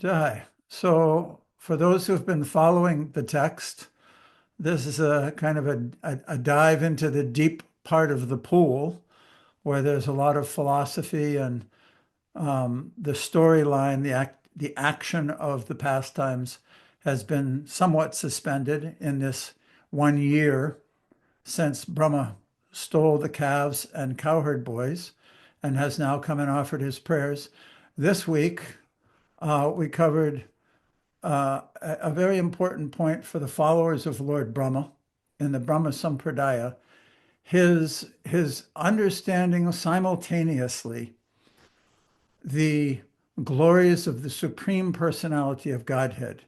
Jai. So for those who've been following the text, this is a kind of a dive into the deep part of the pool where there's a lot of philosophy and the storyline, the action of the pastimes has been somewhat suspended in this 1 year since Brahma stole the calves and cowherd boys and has now come and offered his prayers. This week, we covered a very important point for the followers of Lord Brahma in the Brahma Sampradaya, his understanding simultaneously the glories of the Supreme Personality of Godhead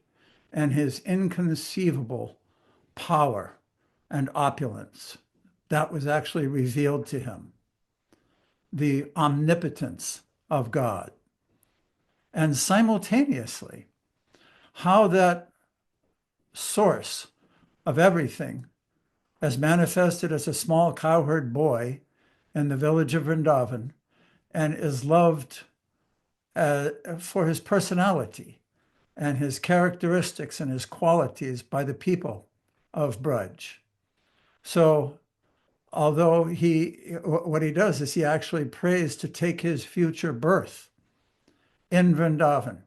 and his inconceivable power and opulence. That was actually revealed to him. The omnipotence of God. And simultaneously, how that source of everything as manifested as a small cowherd boy in the village of Vrindavan and is loved for his personality and his characteristics and his qualities by the people of Braj. So although what he does is he actually prays to take his future birth in Vrindavan.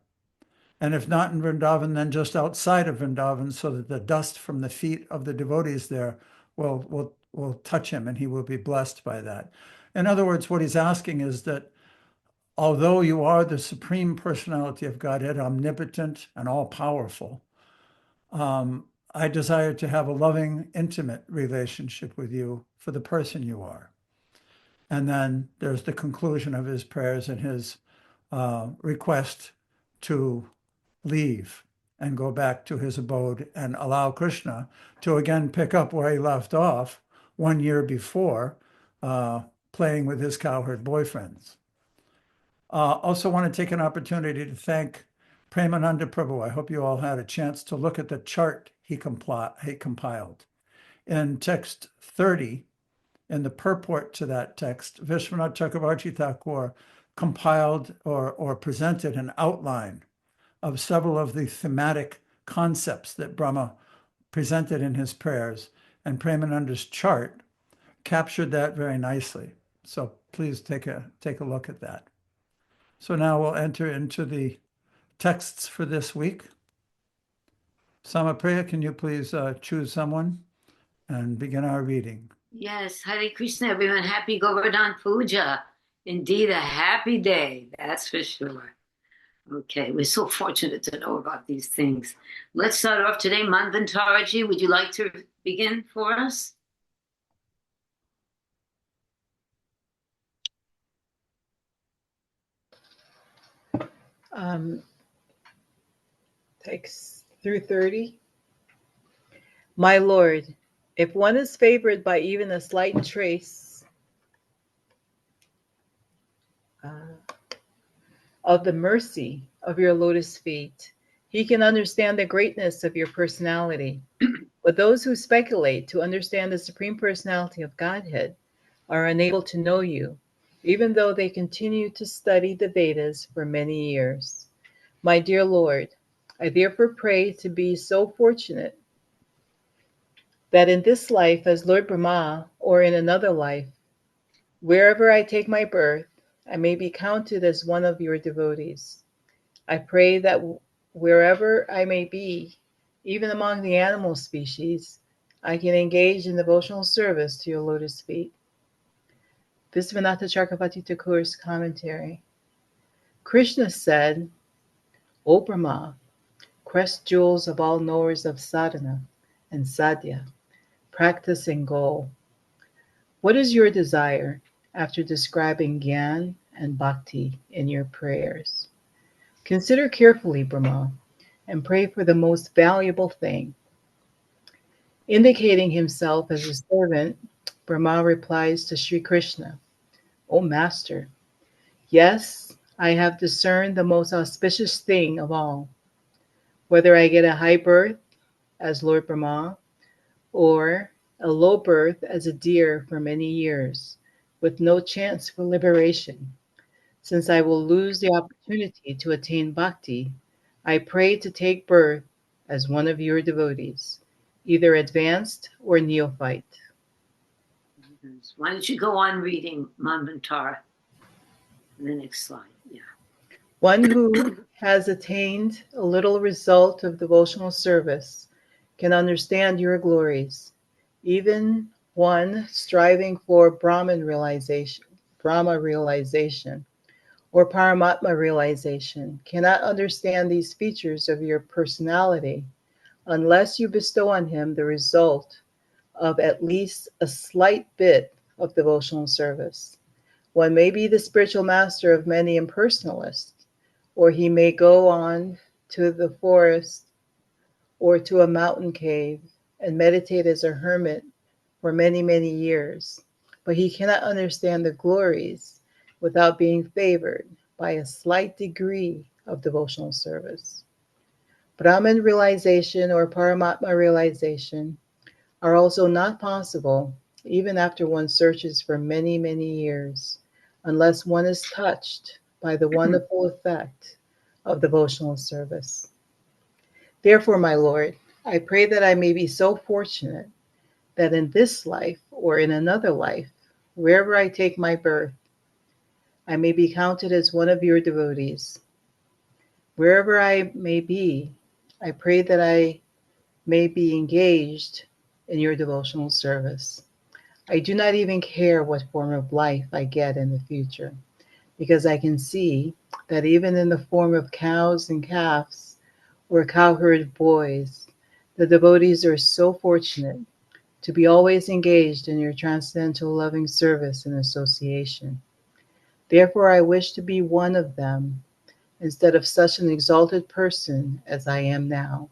And if not in Vrindavan, then just outside of Vrindavan, so that the dust from the feet of the devotees there will touch him and he will be blessed by that. In other words, what he's asking is that although you are the Supreme Personality of Godhead, omnipotent and all-powerful, I desire to have a loving, intimate relationship with you for the person you are. And then there's the conclusion of his prayers and his request to leave and go back to his abode and allow Krishna to again pick up where he left off 1 year before, playing with his cowherd boyfriends. Also want to take an opportunity to thank Premananda Prabhu. I hope you all had a chance to look at the chart he compiled. In text 30, in the purport to that text, Vishwanath Chakravarti Thakur compiled or presented an outline of several of the thematic concepts that Brahma presented in his prayers, and Premananda's chart captured that very nicely. So please take a look at that. So now we'll enter into the texts for this week. Samapriya, can you please choose someone and begin our reading? Yes, Hare Krishna, everyone. Happy Govardhan Puja. Indeed, a happy day, that's for sure. Okay, we're so fortunate to know about these things. Let's start off today. Manvantaraji, would you like to begin for us? Text through 30. My Lord, if one is favored by even a slight trace of the mercy of your lotus feet, he can understand the greatness of your personality. But those who speculate to understand the Supreme Personality of Godhead are unable to know you, even though they continue to study the Vedas for many years. My dear Lord, I therefore pray to be so fortunate that in this life as Lord Brahma or in another life, wherever I take my birth, I may be counted as one of your devotees. I pray that wherever I may be, even among the animal species, I can engage in devotional service to your lotus feet. Visvanatha Chakravarti Thakur's commentary. Krishna said, O Brahma, crest jewels of all knowers of sadhana and sadhya, practice and goal. What is your desire after describing Gyan and Bhakti in your prayers? Consider carefully, Brahma, and pray for the most valuable thing. Indicating himself as a servant, Brahma replies to Sri Krishna, O Master, yes, I have discerned the most auspicious thing of all. Whether I get a high birth as Lord Brahma or a low birth as a deer for many years, with no chance for liberation, since I will lose the opportunity to attain bhakti, I pray to take birth as one of your devotees, either advanced or neophyte. Why don't you go on reading Manvantara? The next slide. Yeah. One who has attained a little result of devotional service can understand your glories. Even one striving for Brahma realization, or Paramatma realization cannot understand these features of your personality unless you bestow on him the result of at least a slight bit of devotional service. One may be the spiritual master of many impersonalists, or he may go on to the forest or to a mountain cave and meditate as a hermit for many, many years. But he cannot understand the glories without being favored by a slight degree of devotional service. Brahman realization or Paramatma realization are also not possible even after one searches for many, many years, unless one is touched by the wonderful effect of devotional service. Therefore, my Lord, I pray that I may be so fortunate that in this life or in another life, wherever I take my birth, I may be counted as one of your devotees. Wherever I may be, I pray that I may be engaged in your devotional service. I do not even care what form of life I get in the future, because I can see that even in the form of cows and calves or cowherd boys, the devotees are so fortunate to be always engaged in your transcendental loving service and association. Therefore, I wish to be one of them instead of such an exalted person as I am now,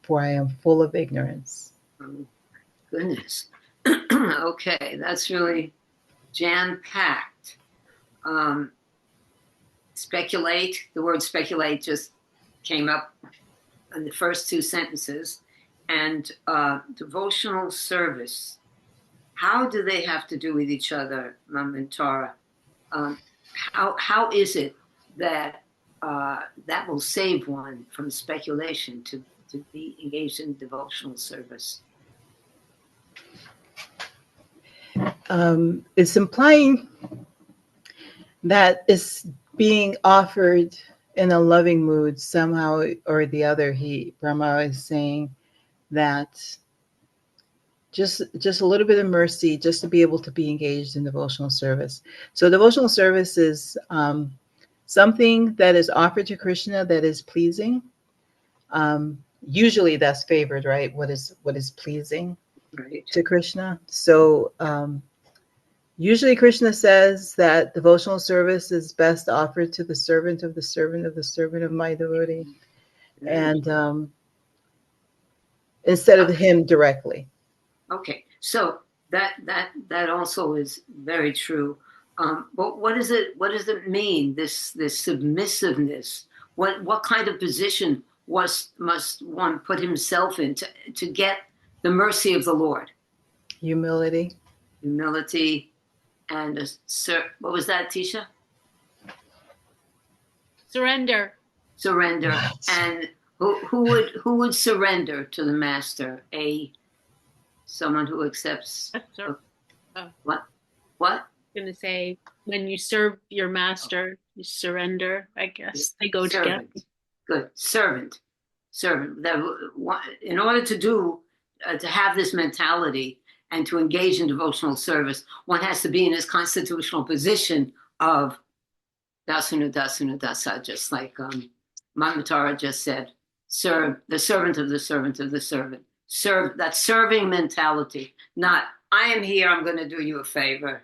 for I am full of ignorance. Oh, goodness. Okay, that's really jam-packed. Speculate, the word speculate just came up in the first two sentences. And devotional service, how do they have to do with each other, Manvantara? How is it that that will save one from speculation to be engaged in devotional service? It's implying that it's being offered in a loving mood somehow or the other. Brahma is saying that just a little bit of mercy, just to be able to be engaged in devotional service. So devotional service is something that is offered to Krishna that is pleasing. Usually that's favored, right? What is pleasing Right. to Krishna. So usually Krishna says that devotional service is best offered to the servant of the servant of the servant of my devotee, and instead of him directly. Okay, so that also is very true. But what does it mean? This submissiveness. What kind of position must one put himself in to get the mercy of the Lord? Humility. Humility, and what was that, Tisha? Surrender. Surrender. Right. And who would surrender to the master? Someone who accepts. What? I'm going to say when you serve your master, you surrender. I guess they go together. Good. Servant. In order to have this mentality and to engage in devotional service, one has to be in his constitutional position of dasunu dasa, just like Manvantara just said. Serve the servant of the servant of the servant. Serve, that serving mentality, not I am here, I'm going to do you a favor.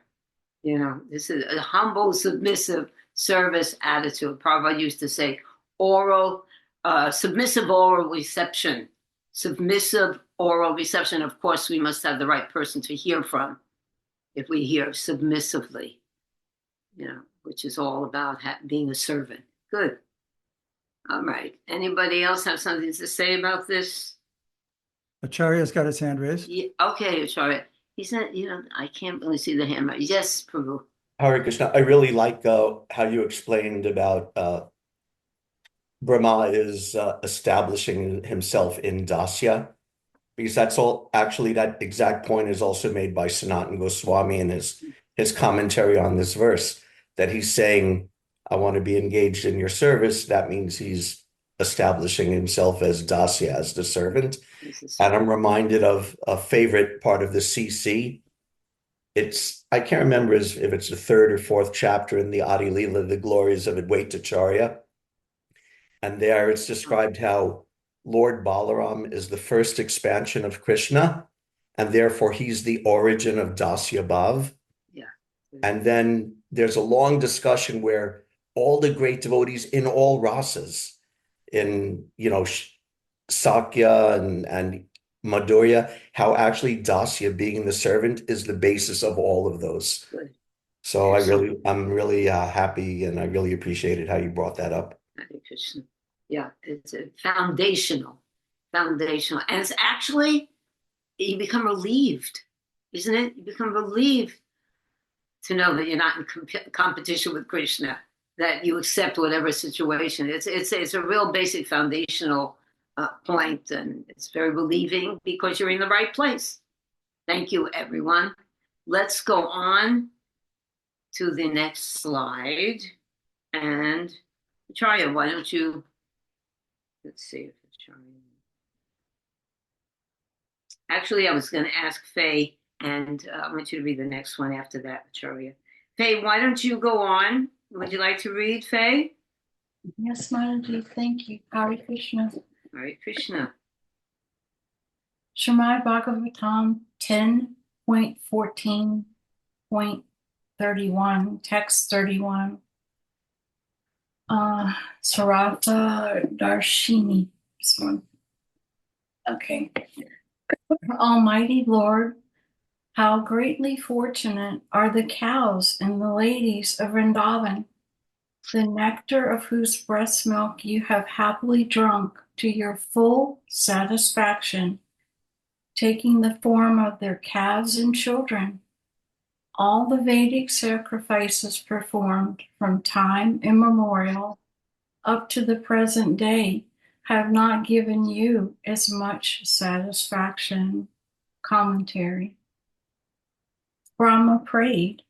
This is a humble, submissive service attitude. Prabhupada used to say submissive oral reception. Submissive oral reception. Of course, we must have the right person to hear from if we hear submissively, which is all about being a servant. Good. All right. Anybody else have something to say about this? Acharya's got his hand raised. Yeah, okay, Acharya. He said, I can't really see the hand. Yes, Prabhu. Hare Krishna. I really like how you explained about Brahma is establishing himself in Dasya, because that's all, actually, that exact point is also made by Sanatana Goswami in his commentary on this verse, that he's saying, I want to be engaged in your service. That means he's establishing himself as Dasya, as the servant. And I'm reminded of a favorite part of the CC. I can't remember if it's the third or fourth chapter in the Adi Leela, the glories of Advaitacharya. And there it's described how Lord Balaram is the first expansion of Krishna, and therefore he's the origin of Dasya Bhav. Yeah. And then there's a long discussion where all the great devotees in all rasas, in, Sakya and Madhurya, how actually Dasya, being the servant, is the basis of all of those. Good. So I'm really happy, and I really appreciated how you brought that up. Hare Krishna. Yeah, it's a foundational, and it's actually, you become relieved, isn't it? You become relieved to know that you're not in competition with Krishna, that you accept whatever situation. It's a real basic foundational point, and it's very relieving because you're in the right place. Thank you, everyone. Let's go on to the next slide. And Acharya, why don't you, let's see if Acharya. Actually, I was going to ask Faye, and I want you to read the next one after that, Acharya. Faye, why don't you go on? Would you like to read, Faye? Yes, Mataji, thank you. Hare Krishna. Hare Krishna. Srimad Bhagavatam 10.14.31, text 31. Saratha Darshini. This one. Okay. Almighty Lord, how greatly fortunate are the cows and the ladies of Vrindavan, the nectar of whose breast milk you have happily drunk to your full satisfaction, taking the form of their calves and children. All the Vedic sacrifices performed from time immemorial up to the present day have not given you as much satisfaction. Commentary. Brahma prayed,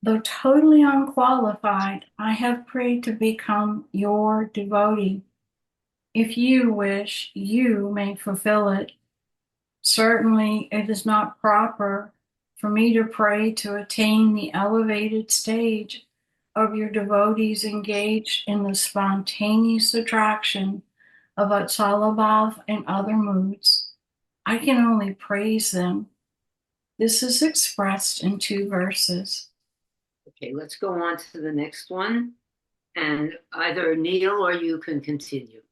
though totally unqualified, I have prayed to become your devotee. If you wish, you may fulfill it. Certainly, it is not proper for me to pray to attain the elevated stage of your devotees engaged in the spontaneous attraction of Vatsalabhav and other moods. I can only praise them. This is expressed in 2 verses. Okay, let's go on to the next one. And either Neil or you can continue.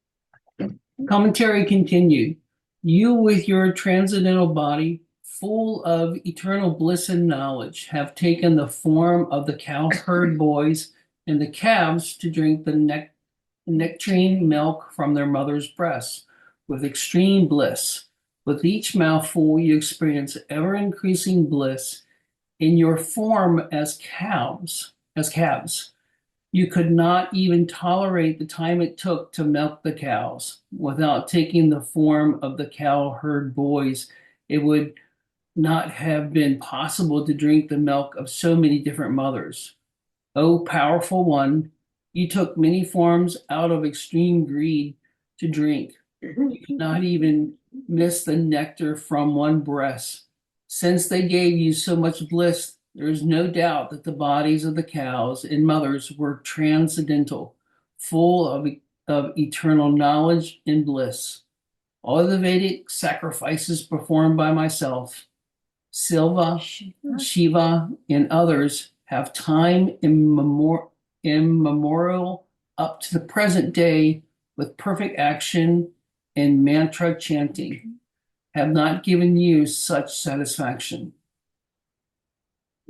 Commentary continued. You with your transcendental body, full of eternal bliss and knowledge, have taken the form of the cow herd boys and the calves to drink the nectarine milk from their mother's breasts with extreme bliss. With each mouthful, you experience ever-increasing bliss in your form as calves. You could not even tolerate the time it took to milk the cows. Without taking the form of the cow herd boys, it would not have been possible to drink the milk of so many different mothers. O powerful one, you took many forms out of extreme greed to drink. You could not even miss the nectar from one breast. Since they gave you so much bliss, there is no doubt that the bodies of the cows and mothers were transcendental, full of eternal knowledge and bliss. All the Vedic sacrifices performed by myself, Shiva, and others have time immemorial up to the present day with perfect action and mantra chanting, have not given you such satisfaction.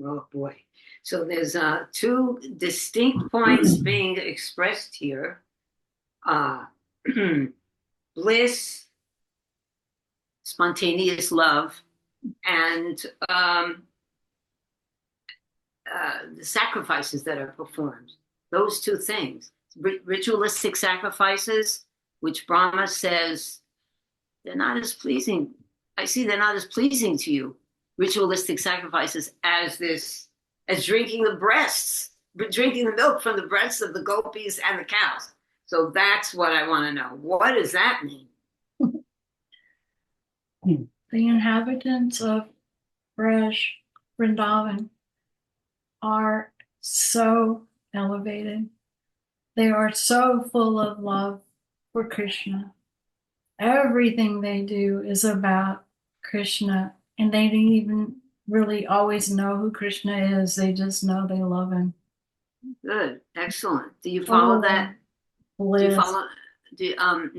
Oh boy. So there's 2 distinct points being expressed here. Bliss, spontaneous love, and the sacrifices that are performed. Those 2 things. ritualistic sacrifices, which Brahma says they're not as pleasing. I see they're not as pleasing to you, ritualistic sacrifices, as drinking drinking the milk from the breasts of the gopis and the cows. So that's what I want to know. What does that mean? The inhabitants of Vrindavan are so elevated. They are so full of love for Krishna. Everything they do is about Krishna, and they don't even really always know who Krishna is. They just know they love him. Good, excellent. Do you follow that? Do you Bliss. follow?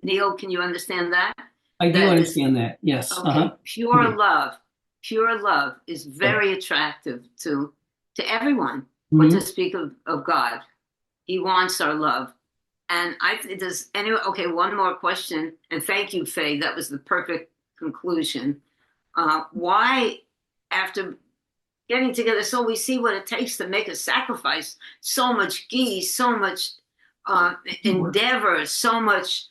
Neil, can you understand that? I do That is- understand that. Yes. Okay, pure Okay. love is very attractive to everyone. What to speak of God? He wants our love. And does anyone? Okay, one more question. And thank you, Faye. That was the perfect conclusion. Why, after getting together, so we see what it takes to make a sacrifice? So much ghee, so much endeavor, so much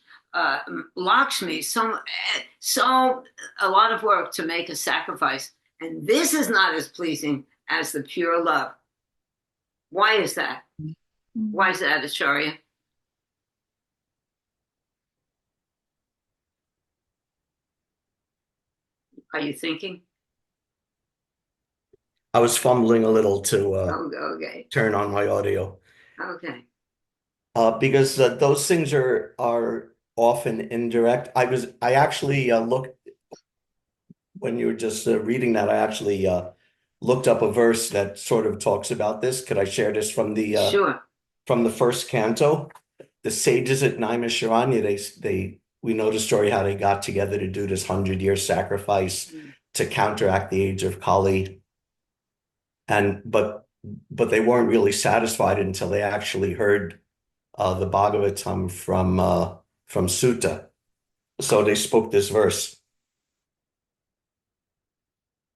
Lakshmi, so a lot of work to make a sacrifice, and this is not as pleasing as the pure love. Why is that? Why is that, Acharya? Are you thinking? I was fumbling a little to Okay. turn on my audio. Okay. Because those things are often indirect. I actually looked when you were just reading that. I actually looked up a verse that sort of talks about this. Could I share this from the Sure. from the first canto? The sages at Naimisharanya, we know the story how they got together to do this 100-year sacrifice to counteract the age of Kali. But they weren't really satisfied until they actually heard the Bhagavatam from Sutta. So they spoke this verse.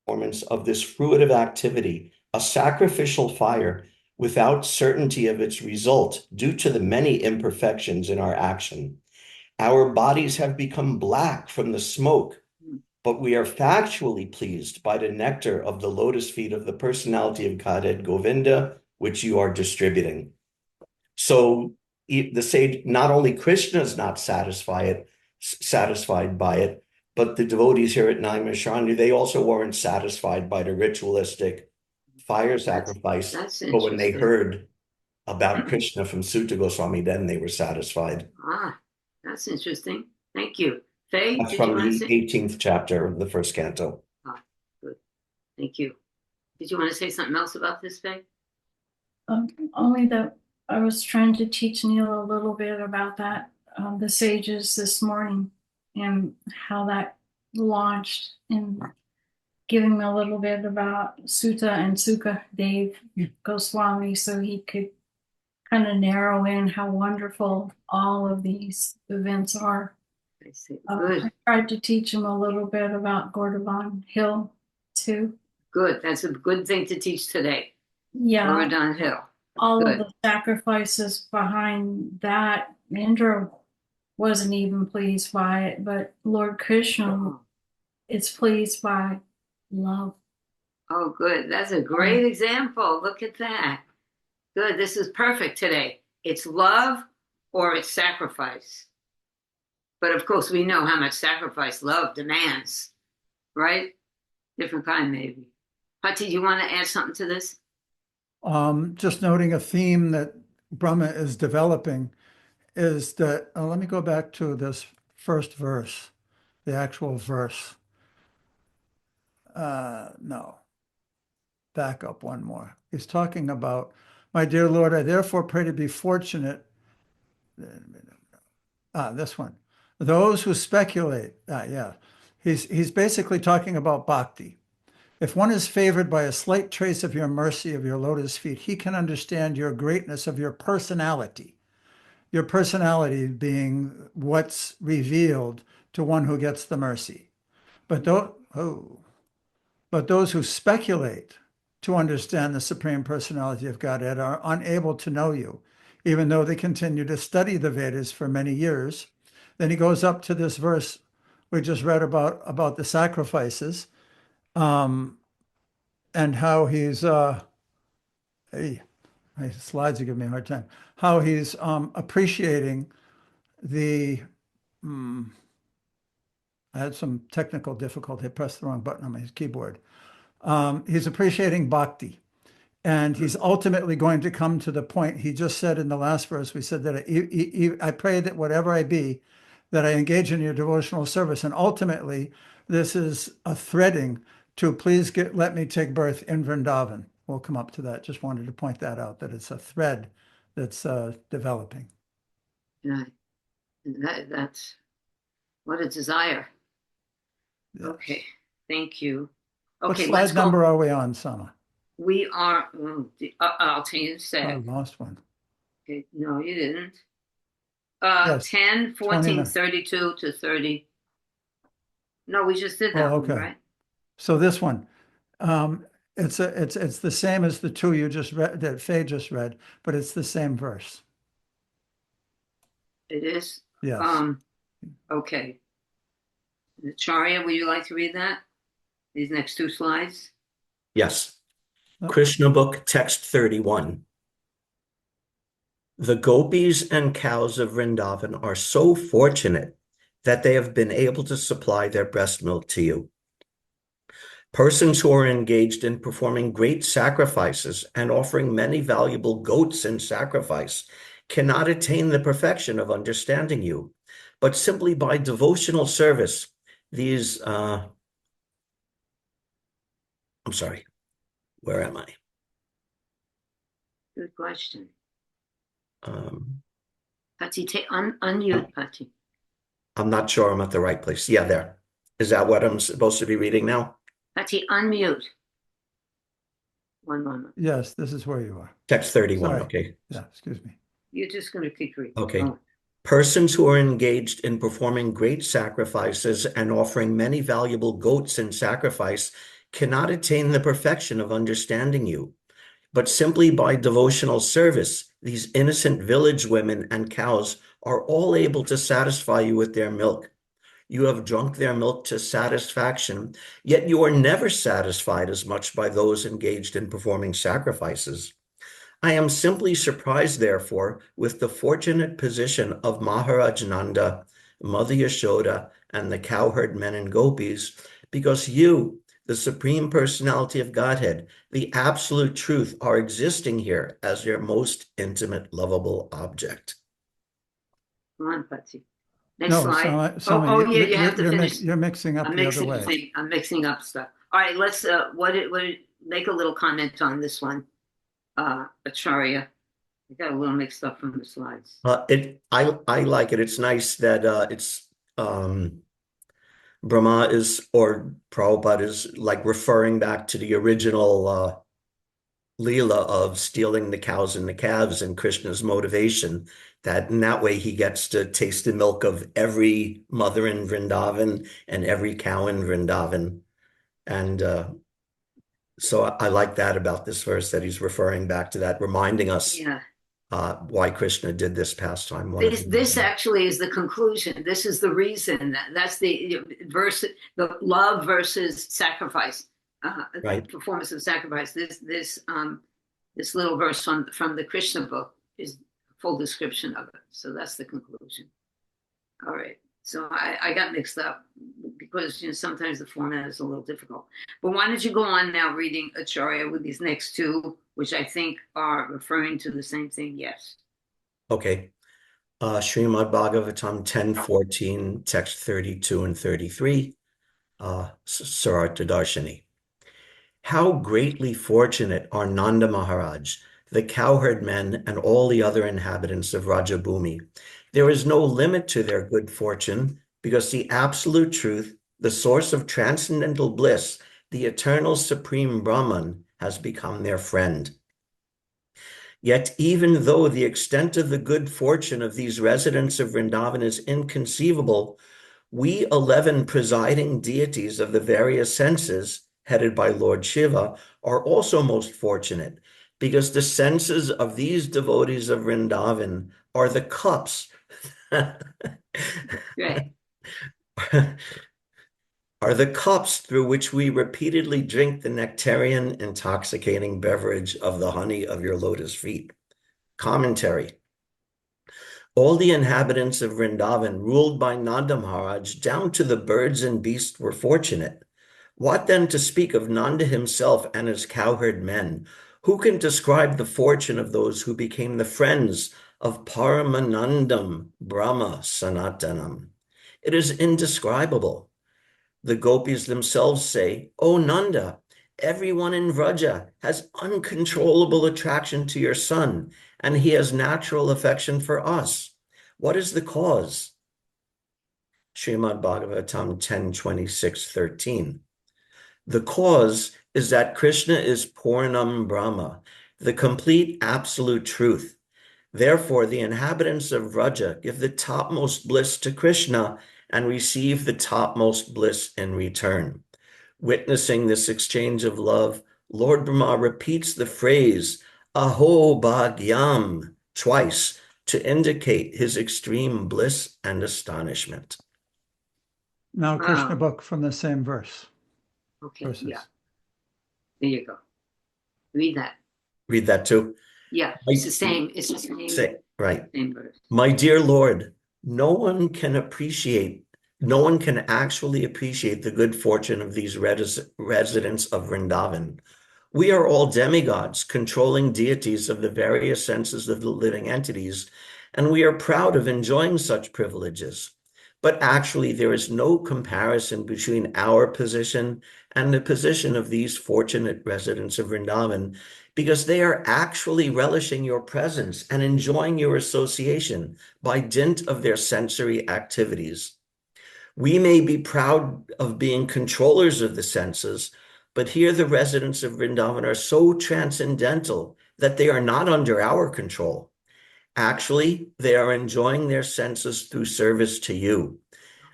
Performance of this fruitive activity, a sacrificial fire, without certainty of its result, due to the many imperfections in our action. Our bodies have become black from the smoke, but we are factually pleased by the nectar of the lotus feet of the personality of Godhead Govinda, which you are distributing. So the sage, not only Krishna is not satisfied by it, but the devotees here at Naimisharanya, they also weren't satisfied by the ritualistic fire sacrifice. That's But when they interesting. heard about Krishna from Sutta Goswami, then they were satisfied. That's interesting. Thank you. Faye, That's did you from want to the say? 18th chapter of the first canto. Good. Thank you. Did you want to say something else about this, Faye? Only that I was trying to teach Neil a little bit about that, the sages this morning, and how that launched, and giving me a little bit about Sutta and Sukadev Goswami, so he could kind of narrow in how wonderful all of these events are. I see. Good. I tried to teach him a little bit about Gordon Hill too. Good. That's a good thing to teach today. Yeah, Govardhan Hill. all Good. of the sacrifices behind that. Indra wasn't even pleased by it, but Lord Krishna is pleased by love. Oh, good. That's a great example. Look at that. Good. This is perfect today. It's love or it's sacrifice. But of course, we know how much sacrifice love demands, right? Different kind, maybe. Pati, do you want to add something to this? Just noting a theme that Brahma is developing is that, let me go back to this first verse, the actual verse. No, back up one more. He's talking about, my dear Lord, I therefore pray to be fortunate. This one. Those who speculate, yeah. He's basically talking about bhakti. If one is favored by a slight trace of your mercy, of your lotus feet, he can understand your greatness of your personality. Your personality being what's revealed to one who gets the mercy. But those who speculate to understand the Supreme Personality of Godhead are unable to know you. even though they continue to study the Vedas for many years. Then he goes up to this verse we just read about the sacrifices, and how he's hey, my slides are giving me a hard time. How he's appreciating the I had some technical difficulty. I pressed the wrong button on my keyboard. He's appreciating bhakti. And he's ultimately going to come to the point he just said in the last verse. We said that I pray that whatever I be, that I engage in your devotional service. And ultimately, this is a threading to please let me take birth in Vrindavan. We'll come up to that. Just wanted to point that out, that it's a thread that's developing. Yeah. That's what a desire. Yes. Okay, thank you. What Okay, slide let's go. number are we on, Sama? We are, I'll tell you in a I sec. lost one. Okay, no, you didn't. Yes, 10, 14, 29. 32 to 30. No, we just did that Oh, one, okay. right? So this one, it's the same as the two you just read, that Faye just read, but it's the same verse. It is? Yes. Okay. Acharya, would you like to read that? These next two slides? Yes. Oh. Krishna book, text 31. The gopis and cows of Vrindavan are so fortunate that they have been able to supply their breast milk to you. Persons who are engaged in performing great sacrifices and offering many valuable goats in sacrifice cannot attain the perfection of understanding you, but simply by devotional service, these, I'm sorry, where am I? Good question. Um, Pati, unmute, Pati. I'm not sure I'm at the right place. Yeah, there. Is that what I'm supposed to be reading now? Pati, unmute. One moment. Yes, this is where you are. Text 31, Sorry. okay. Yeah, excuse me. You're just going to keep reading. Okay. Oh, Persons who are engaged in performing great sacrifices and offering many valuable goats in sacrifice cannot attain the perfection of understanding you, but simply by devotional service, these innocent village women and cows are all able to satisfy you with their milk. You have drunk their milk to satisfaction, yet you are never satisfied as much by those engaged in performing sacrifices. I am simply surprised, therefore, with the fortunate position of Maharaj Nanda, Mother Yashoda, and the cowherd men and gopis, because you, the Supreme Personality of Godhead, the Absolute Truth, are existing here as your most intimate, lovable object. come on, Pati. Next No, slide. Sama, Yeah, you have to finish. You're mixing up the other way. I'm mixing up stuff. All right, let's make a little comment on this one. Acharya. I got a little mixed up from the slides. I like it. It's nice that it's Brahma is, or Prabhupada is, like referring back to the original Leela of stealing the cows and the calves and Krishna's motivation, that in that way he gets to taste the milk of every mother in Vrindavan and every cow in Vrindavan. And so I like that about this verse, that he's referring back to that, reminding us why Krishna did this pastime. This actually is the conclusion. This is the reason. That's the verse, the love versus sacrifice. Right. Performance of sacrifice. This little verse from the Krishna book is a full description of it. So that's the conclusion. All right. So I got mixed up because sometimes the format is a little difficult. But why don't you go on now reading Acharya with these next two, which I think are referring to the same thing. Yes. Okay. Srimad Bhagavatam 10:14, text 32 and 33, Sarartha Darshini. How greatly fortunate are Nanda Maharaj, the cowherd men, and all the other inhabitants of Rajabhumi. There is no limit to their good fortune, because the absolute truth, the source of transcendental bliss, the eternal supreme Brahman, has become their friend. Yet even though the extent of the good fortune of these residents of Vrindavan is inconceivable, we 11 presiding deities of the various senses, headed by Lord Shiva, are also most fortunate, because the senses of these devotees of Vrindavan are the cups Right. are the cups through which we repeatedly drink the nectarian, intoxicating beverage of the honey of your lotus feet. Commentary. All the inhabitants of Vrindavan, ruled by Nanda Maharaj, down to the birds and beasts, were fortunate. What then to speak of Nanda himself and his cowherd men? Who can describe the fortune of those who became the friends of Paramanandam Brahma Sanatanam? It is indescribable. The gopis themselves say, "O Nanda, everyone in Vraja has uncontrollable attraction to your son, and he has natural affection for us. What is the cause?" Srimad Bhagavatam 10:26-13. The cause is that Krishna is Purnam Brahma, the complete absolute truth. Therefore, the inhabitants of Vraja give the topmost bliss to Krishna and receive the topmost bliss in return. Witnessing this exchange of love, Lord Brahma repeats the phrase Aho Bhagyam twice to indicate his extreme bliss and astonishment. Now, Krishna Wow. book from the same verse. Okay. Verses. Yeah. There you go. Read that. Read that too. Yeah. It's the same. It's the same. Say, right. Same verse. My dear Lord, no one can actually appreciate the good fortune of these residents of Vrindavan. We are all demigods, controlling deities of the various senses of the living entities, and we are proud of enjoying such privileges. But actually, there is no comparison between our position and the position of these fortunate residents of Vrindavan, because they are actually relishing your presence and enjoying your association by dint of their sensory activities. We may be proud of being controllers of the senses, but here the residents of Vrindavan are so transcendental that they are not under our control. Actually, they are enjoying their senses through service to you.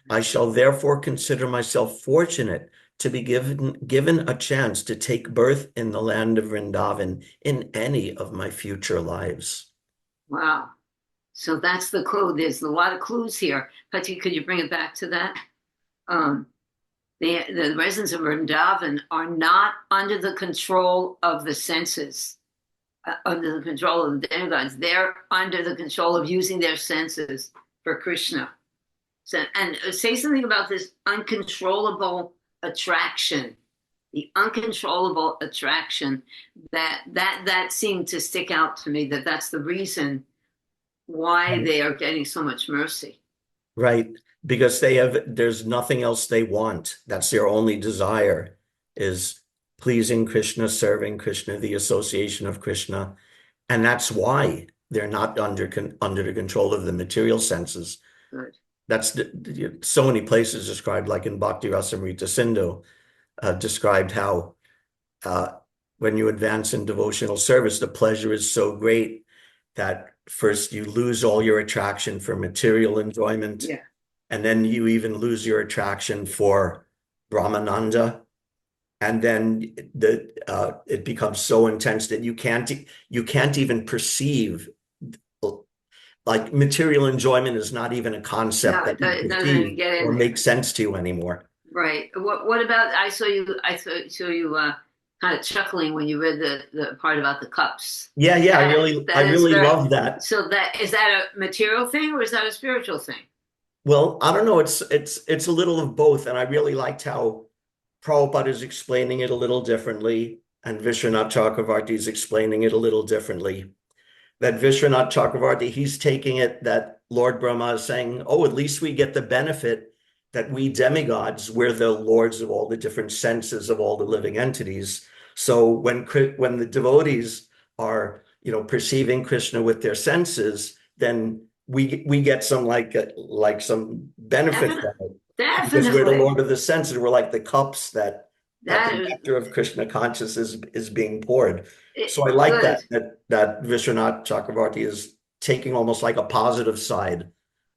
I shall therefore consider myself fortunate to be given a chance to take birth in the land of Vrindavan in any of my future lives. Wow. So that's the clue. There's a lot of clues here. Pati, could you bring it back to that? The residents of Vrindavan are not under the control of the senses, under the control of the demigods. They're under the control of using their senses for Krishna. So, and say something about this uncontrollable attraction, the uncontrollable attraction that seemed to stick out to me, that's the reason why they are getting so much mercy. Right, because there's nothing else they want. That's their only desire, is pleasing Krishna, serving Krishna, the association of Krishna. And that's why they're not under the control of the material senses. Good. That's so many places described, like in Bhakti Rasamrita Sindhu, described how when you advance in devotional service, the pleasure is so great that first you lose all your attraction for material enjoyment, Yeah. and then you even lose your attraction for Brahmananda, and then it becomes so intense that you can't even perceive. Like material enjoyment is not even a concept that you perceive or make sense to you anymore. Right. What about? I saw you kind of chuckling when you read the part about the cups. Yeah, I really love that. So is that a material thing or is that a spiritual thing? Well, I don't know. It's a little of both, and I really liked how Prabhupada is explaining it a little differently, and Vishwanath Chakravarti is explaining it a little differently. That Vishwanath Chakravarti, he's taking it that Lord Brahma is saying, oh, at least we get the benefit that we demigods, we're the lords of all the different senses of all the living entities. So when the devotees are, perceiving Krishna with their senses, then we get some like some benefit from it. Definitely. Because we're the Lord of the senses. We're like the cups that the is, nectar of Krishna consciousness is being poured. So I like that Vishwanath Chakravarti is taking almost like a positive side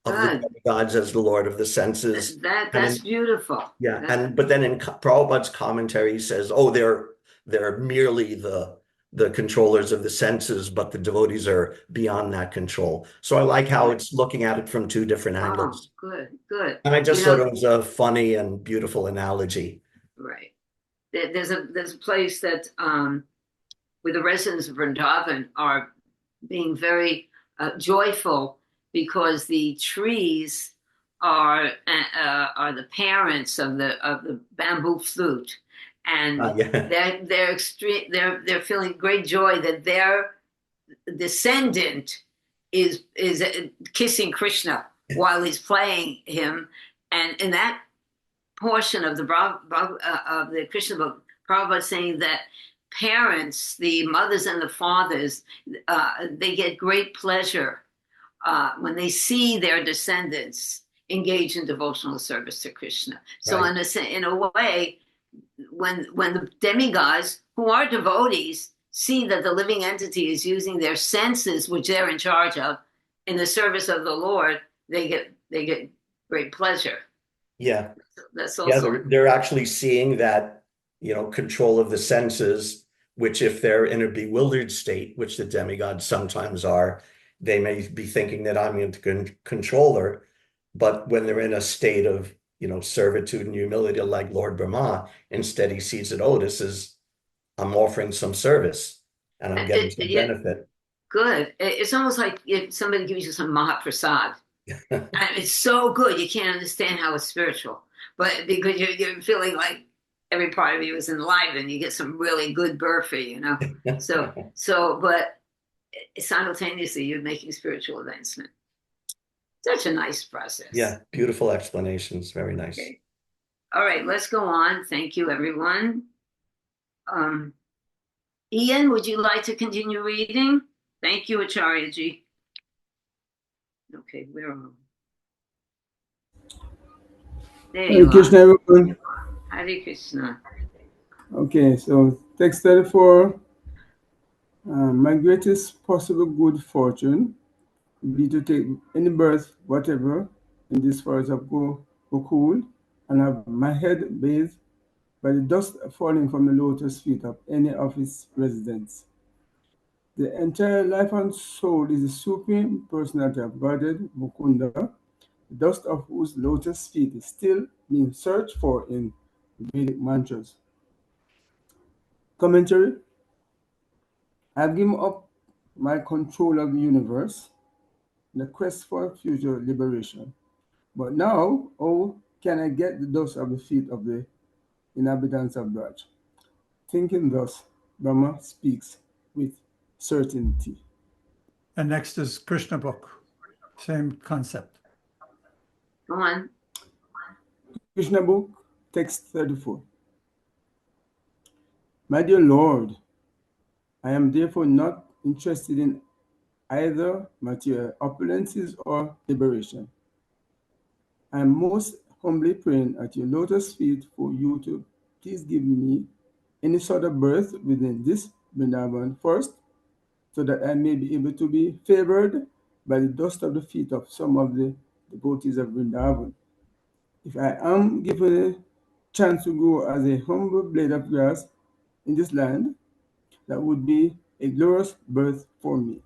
of the demigods as the Lord of the senses. That's beautiful. Yeah, but then in Prabhupada's commentary, he says, "Oh, they're merely the the controllers of the senses, but the devotees are beyond that control. So I like how it's looking at it from two different Oh, angles. good, good. And I just You thought know, it was a funny and beautiful analogy. right. There's a place that where the residents of Vrindavan are being very joyful because the trees are the parents of the bamboo flute, and Yeah. they're feeling great joy that their descendant is kissing Krishna while he's playing him, and in that portion of the Krishna book, Prabhupada saying that parents, the mothers and the fathers, they get great pleasure when they see their descendants engage in devotional service to Krishna. So Right. in a way, when the demigods who are devotees see that the living entity is using their senses, which they're in charge of, in the service of the Lord, they get great pleasure. Yeah. That's Yeah, also they're actually seeing that, control of the senses, which if they're in a bewildered state, which the demigods sometimes are, they may be thinking that I'm in controller, but when they're in a state of, servitude and humility like Lord Brahma, instead he sees that, oh, this is, I'm offering some service and I'm getting some yeah, benefit. good. It's almost like if somebody gives you some Mahaprasad. And it's so good, you can't understand how it's spiritual, but because you're feeling like every part of you is enlivened, you get some really good burfi, but simultaneously you're making spiritual advancement. Such a nice process. Yeah, beautiful explanations. Very nice. Okay. All right, let's go on. Thank you, everyone. Ian, would you like to continue reading? Thank you, Acharya-ji. Okay, where are we? There Hare you are. Krishna, everyone. Hare Krishna. Okay, so text 34. My greatest possible good fortune would be to take any birth, whatever, in this forest of Gokul, and have my head bathed by the dust falling from the lotus feet of any of its residents. The entire life and soul is the supreme personality of Godhead, Mukunda, the dust of whose lotus feet is still being searched for in Vedic mantras. Commentary. I've given up my control of the universe, the quest for future liberation. But now, how can I get the dust of the feet of the inhabitants of Braj? Thinking thus, Brahma speaks with certainty. And next is Krishna book. Same concept. Go on. Krishna book, text 34. My dear Lord, I am therefore not interested in either material opulences or liberation. I am most humbly praying at your lotus feet for you to please give me any sort of birth within this Vrindavan first, so that I may be able to be favored by the dust of the feet of some of the devotees of Vrindavan. If I am given a chance to grow as a humble blade of grass in this land, that would be a glorious birth for me.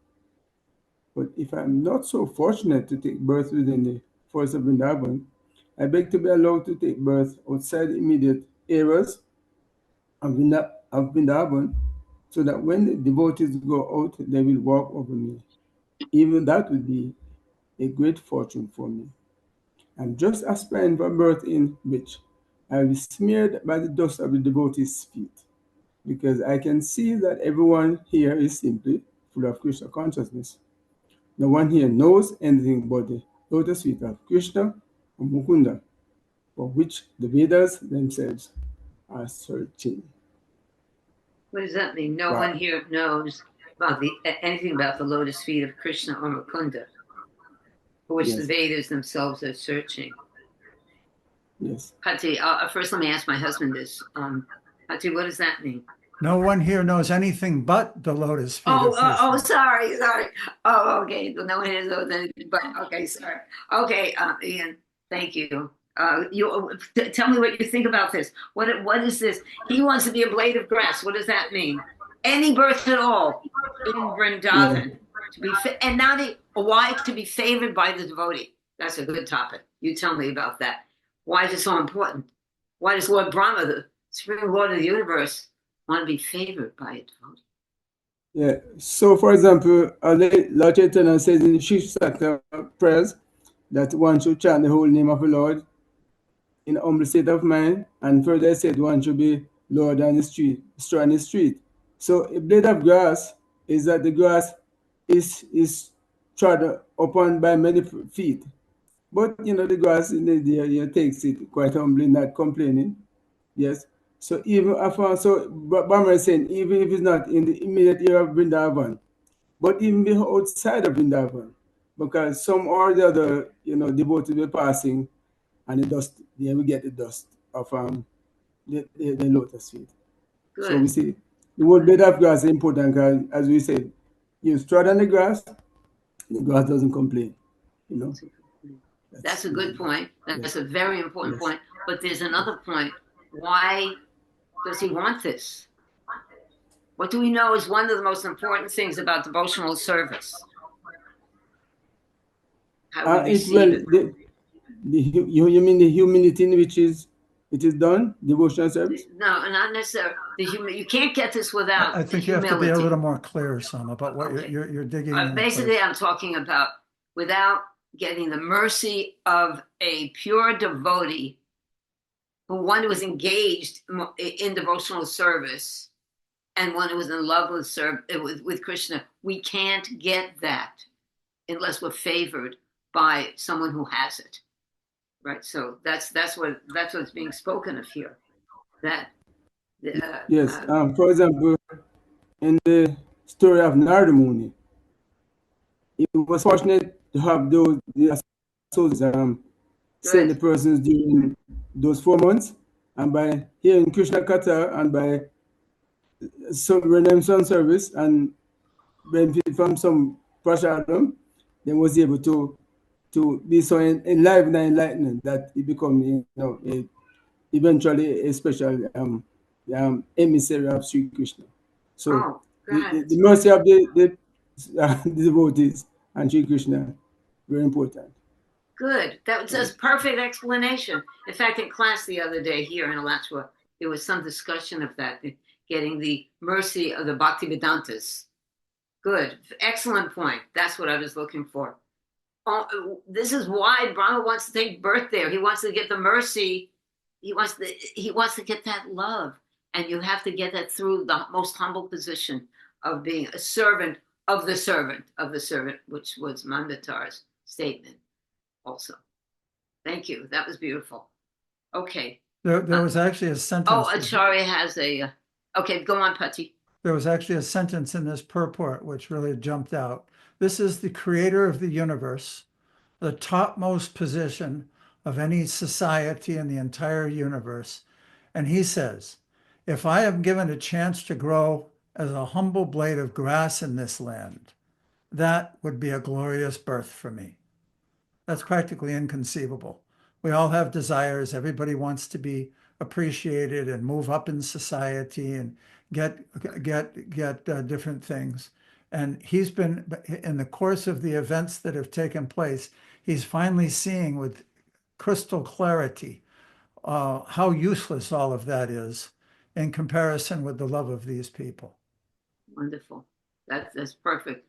But if I'm not so fortunate to take birth within the forest of Vrindavan, I beg to be allowed to take birth outside the immediate areas of Vrindavan, so that when the devotees go out, they will walk over me. Even that would be a great fortune for me. I'm just aspiring for birth in which I will be smeared by the dust of the devotees' feet, because I can see that everyone here is simply full of Krishna consciousness. No one here knows anything but the lotus feet of Krishna and Mukunda, for which the Vedas themselves are searching. What does that mean? No Wow. one here knows about anything about the lotus feet of Krishna or Mukunda, for which the Yes. Vedas themselves are searching. Yes. Hati, first let me ask my husband this. Hati, what does that mean? No one here knows anything but the lotus feet Oh, of Krishna. sorry. Oh, okay. No one has knows anything, but okay, sorry. Okay, Ian, thank you. Tell me what you think about this. What is this? He wants to be a blade of grass. What does that mean? any birth at all in Vrindavan. To be and now why to be favored by the devotee? That's a good topic. You tell me about that. Why is it so important? Why does Lord Brahma, the Supreme Lord of the universe, want to be favored by a devotee? Yeah. So, for example, Lord Chaitanya says in Shikshata prayers that one should chant the whole name of the Lord in humble state of mind, and further said one should be Lord on the street, straw on the street. So a blade of grass is that the grass is trod upon by many feet. But the grass in the day takes it quite humbly, not complaining. Yes. So even after, so Bama is saying, even if it's not in the immediate area of Vrindavan, but even outside of Vrindavan, because some or the other, devotees were passing, and the dust, we get the dust of the lotus feet. Good. So we see the whole blade of grass is important because, as we said, you strut on the grass doesn't complain. That's a good point. That's a very important Yes. point. But there's another point. Why does he want this? What do we know is one of the most important things about devotional service? How we receive it. You mean the humility in which it is done, devotional service? No, not necessarily. You can't get this without I think you have to be a humility. little more clear, Sam, about what Okay. you're digging in. Basically, I'm talking about without getting the mercy of a pure devotee, one who is engaged in devotional service, and one who is in love with Krishna. We can't get that unless we're favored by someone who has it, right? So that's what's being spoken of here. That Yes. For example, in the story of Narada Muni, he was fortunate to have the associates send the persons during those 4 months, and by hearing Krishna Katha and by rendering some service and benefit from some prashadam, then was able to be so enlivened and enlightened that he become eventually a special emissary of Sri Krishna. So the mercy of the devotees and Sri Krishna very important. Good. That was a perfect explanation. In fact, in class the other day here in Alachua, there was some discussion of that, getting the mercy of the Bhaktivedantas. Good. Excellent point. That's what I was looking for. This is why Brahma wants to take birth there. He wants to get the mercy. He wants to get that love. And you have to get that through the most humble position of being a servant of the servant, which was Mandatar's statement also. Thank you. That was beautiful. Okay. There was actually a sentence. Oh, Acharya has a... okay, go on, Pati. There was actually a sentence in this purport which really jumped out. This is the creator of the universe, the topmost position of any society in the entire universe. And he says, if I am given a chance to grow as a humble blade of grass in this land, that would be a glorious birth for me. That's practically inconceivable. We all have desires. Everybody wants to be appreciated and move up in society and get different things. And he's been, in the course of the events that have taken place, he's finally seeing with crystal clarity how useless all of that is in comparison with the love of these people. Wonderful. That's perfect.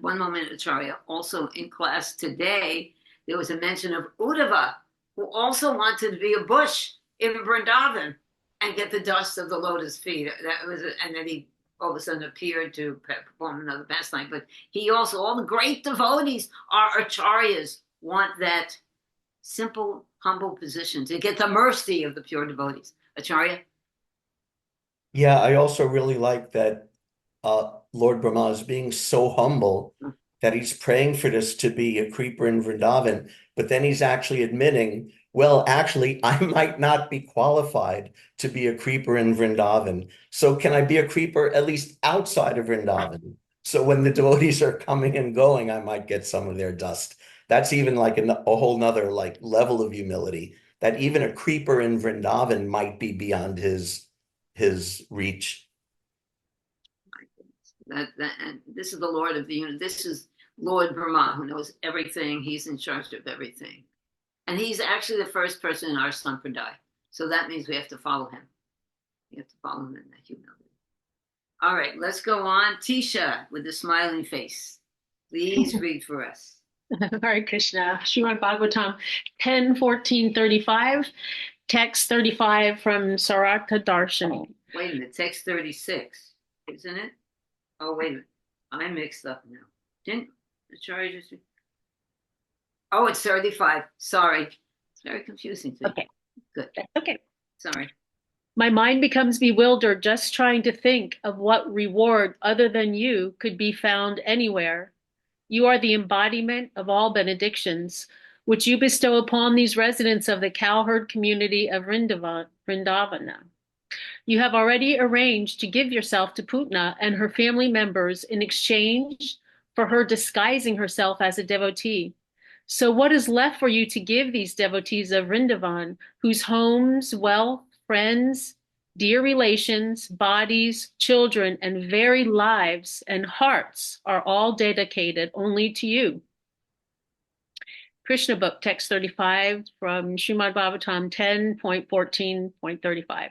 One moment, Acharya. Also in class today, there was a mention of Uddhava, who also wanted to be a bush in Vrindavan and get the dust of the lotus feet. And then he all of a sudden appeared to perform another pastime. But he also, all the great devotees are acharyas, want that simple, humble position to get the mercy of the pure devotees. Acharya? Yeah, I also really like that Lord Brahma is being so humble that he's praying for this to be a creeper in Vrindavan, but then he's actually admitting, well, actually, I might not be qualified to be a creeper in Vrindavan. So can I be a creeper at least outside of Vrindavan? So when the devotees are coming and going, I might get some of their dust. That's even like a whole nother like level of humility, that even a creeper in Vrindavan might be beyond his reach. And this is the Lord of the universe. This is Lord Brahma, who knows everything. He's in charge of everything. And he's actually the first person in our sampradaya. So that means we have to follow him. We have to follow him in that humility. All right, let's go on. Tisha with the smiling face. Please read for us. Hare Krishna. Srimad Bhagavatam 10:14-35, text 35 from Saraka Darshani. Wait a minute, text 36, isn't it? Oh, wait a minute. I'm mixed up now. Didn't the charge just... Oh, it's 35. Sorry. It's very confusing to me. Okay. Good. Okay. Sorry. My mind becomes bewildered just trying to think of what reward other than you could be found anywhere. You are the embodiment of all benedictions, which you bestow upon these residents of the cowherd community of Vrindavana. You have already arranged to give yourself to Putna and her family members in exchange for her disguising herself as a devotee. So what is left for you to give these devotees of Vrindavan, whose homes, wealth, friends, dear relations, bodies, children, and very lives and hearts are all dedicated only to you? Krishna book, text 35 from Srimad Bhagavatam 10.14.35.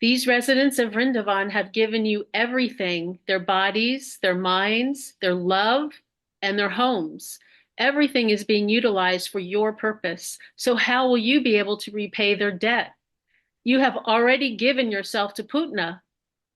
These residents of Vrindavan have given you everything, their bodies, their minds, their love, and their homes. Everything is being utilized for your purpose. So how will you be able to repay their debt? You have already given yourself to Putna.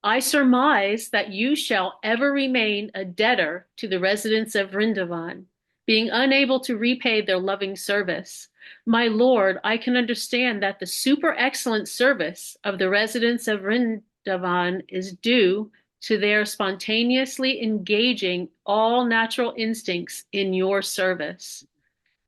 I surmise that you shall ever remain a debtor to the residents of Vrindavan, being unable to repay their loving service. My Lord, I can understand that the super excellent service of the residents of Vrindavan is due to their spontaneously engaging all natural instincts in your service.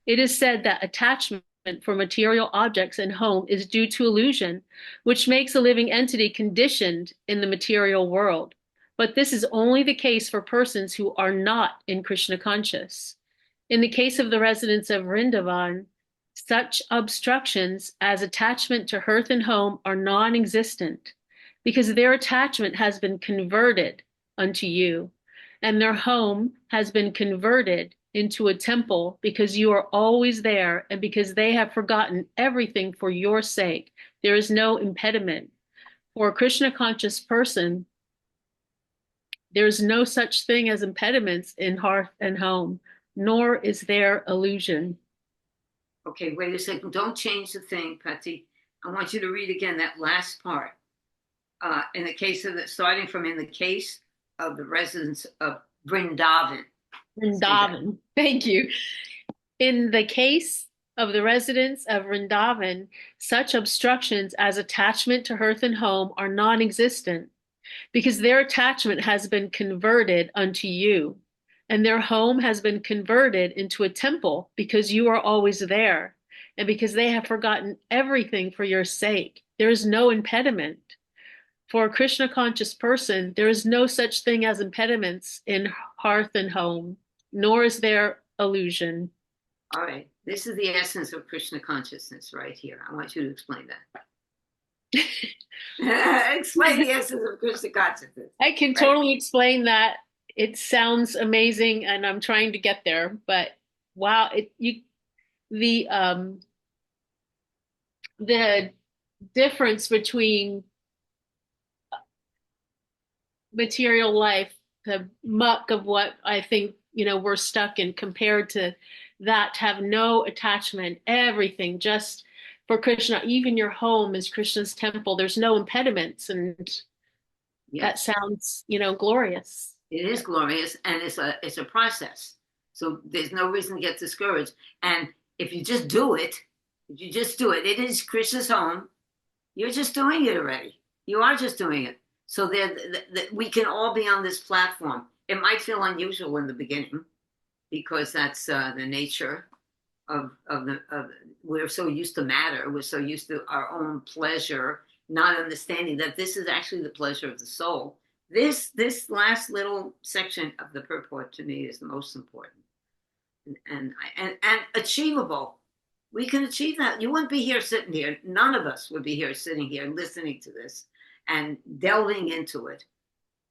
It is said that attachment for material objects and home is due to illusion, which makes a living entity conditioned in the material world. But this is only the case for persons who are not in Krishna conscious. In the case of the residents of Vrindavan, such obstructions as attachment to hearth and home are non-existent, because their attachment has been converted unto you, and their home has been converted into a temple because you are always there, and because they have forgotten everything for your sake. There is no impediment. For a Krishna conscious person, there is no such thing as impediments in hearth and home, nor is there illusion. Okay, wait a second. Don't change the thing, Patti. I want you to read again that last part. In the case of starting from in the case of the residents of Vrindavan. Vrindavan. Thank you. In the case of the residents of Vrindavan, such obstructions as attachment to hearth and home are non-existent, because their attachment has been converted unto you, and their home has been converted into a temple because you are always there, and because they have forgotten everything for your sake. There is no impediment. For a Krishna conscious person, there is no such thing as impediments in hearth and home, nor is there illusion. All right. This is the essence of Krishna consciousness right here. I want you to explain that. Explain the essence of Krishna consciousness. I can totally explain that. It sounds amazing, and I'm trying to get there. But wow, the difference between material life, the muck of what I think we're stuck in, compared to that, have no attachment, everything just for Krishna. Even your home is Krishna's temple. There's no impediments, and that sounds glorious. It is glorious, and it's a process. So there's no reason to get discouraged. And if you just do it, it is Krishna's home. You're just doing it already. You are just doing it. So we can all be on this platform. It might feel unusual in the beginning, because that's the nature of we're so used to matter. We're so used to our own pleasure, not understanding that this is actually the pleasure of the soul. This last little section of the purport to me is the most important, and achievable. We can achieve that. You wouldn't be here sitting here. None of us would be here sitting here listening to this and delving into it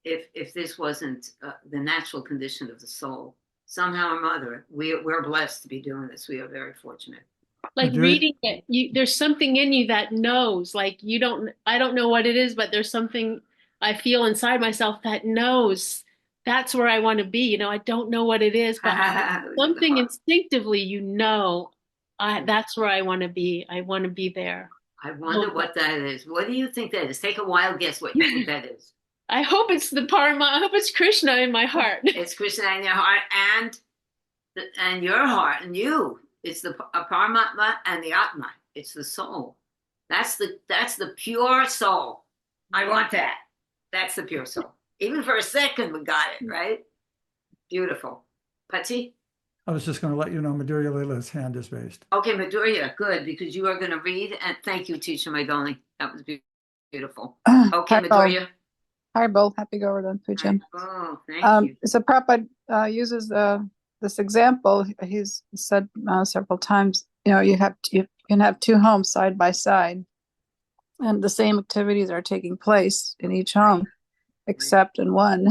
if this wasn't the natural condition of the soul, somehow or other, we're blessed to be doing this. We are very fortunate. Like Madhuri? reading it, there's something in you that knows, like I don't know what it is, but there's something I feel inside myself that knows that's where I want to be. I don't know what it is, but something instinctively, that's where I want to be. I want to be there. I wonder what that is. What do you think that is? Take a wild guess what you think that is. I hope it's I hope it's Krishna in my heart. It's Krishna in your heart and your heart and you. It's the Paramatma and the Atma. It's the soul. That's the pure soul. I want that. That's the pure soul. Even for a second, we got it, right? Beautiful. Pati? I was just going to let you know Madhurya Leela's hand is raised. Okay, Madhurya, good, because you are going to read. And thank you, teacher, my darling. That was beautiful. Okay, Madhurya. Hi, Bill. Happy Govardhan Pujan. Oh, thank you. So Prabhupada uses this example. He's said several times, you can have two homes side by side, and the same activities are taking place in each home, except in one,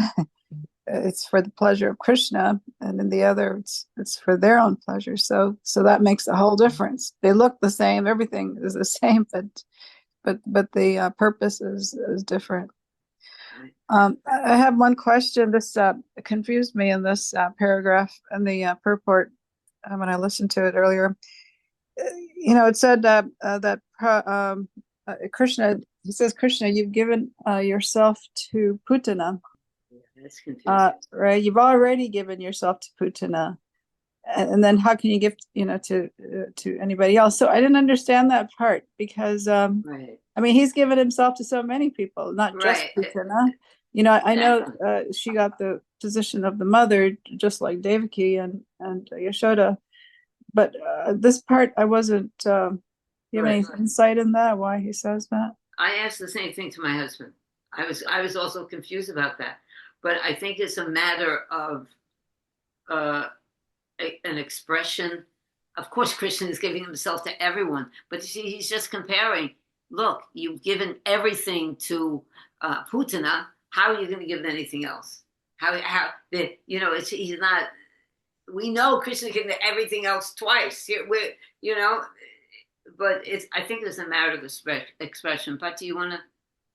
it's for the pleasure of Krishna, and in the other, it's for their own pleasure. So that makes a whole difference. They look the same, everything is the same, but the purpose is different. I have one question. This confused me in this paragraph in the purport when I listened to it earlier. It said that Krishna, he says, Krishna, you've given yourself to Putana. That's confusing. Right? You've already given yourself to Putana. And then how can you give, to anybody else? So I didn't understand that part because, right. I mean, he's given himself to so many people, not just Putana. I know she got the position of the mother, just like Devaki and Yashoda. But this part, I wasn't. You have any insight in that? Why he says that? I asked the same thing to my husband. I was also confused about that, but I think it's a matter of an expression. Of course, Krishna is giving himself to everyone, but you see, he's just comparing. Look, you've given everything to Putana. How are you going to give anything else? He's not. We know Krishna can do everything else twice. But I think it's a matter of expression. But do you want to?